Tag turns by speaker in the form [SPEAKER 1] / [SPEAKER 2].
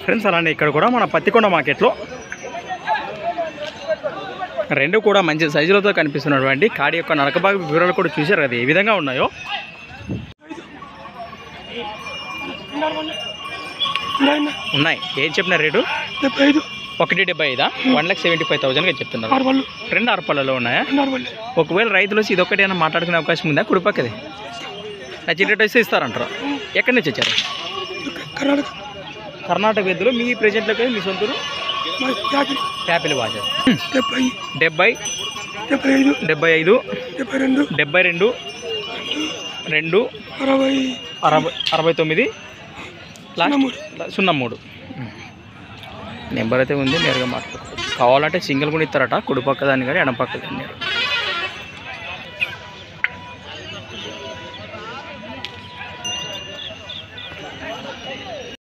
[SPEAKER 1] Friends అలానే ఇక్కడ కూడా మన పత్తికొండ మార్కెట్లో రెండు కూడా మంచి సైజులతో కనిపిస్తున్నటువంటి కాడి యొక్క నరకబాగు వివరాలు కూడా చూశారు కదా ఏ విధంగా ఉన్నాయో. ఉన్నాయి. ఏం చెప్పిన రేటు? 1.75. 1,75,000గా చెప్తున్నారు. రెండు అరపల్లలో ఉన్నాయా? ఒకవేళ రైతులు వచ్చి ఇదొక్కటి అయినా మాట్లాడుకునే అవకాశం ఉందా? కుడిపక్కది నచ్చిన రేట్ వస్తే ఇస్తారంటారు. ఎక్కడి నుంచి వచ్చారు? కర్ణాటక ఎద్దులు. మీ ప్రెజెంట్లోకి మీ సొంతూరు? Apple watcher. 70, 75, 72, 2, 69, 03 నెంబర్ అయితే ఉంది. నేరుగా మాట్లాడుకోవచ్చు. కావాలంటే సింగిల్ కూడా ఇస్తారట. కుడిపక్క దాన్ని కానీ ఎడపక్క దాన్ని.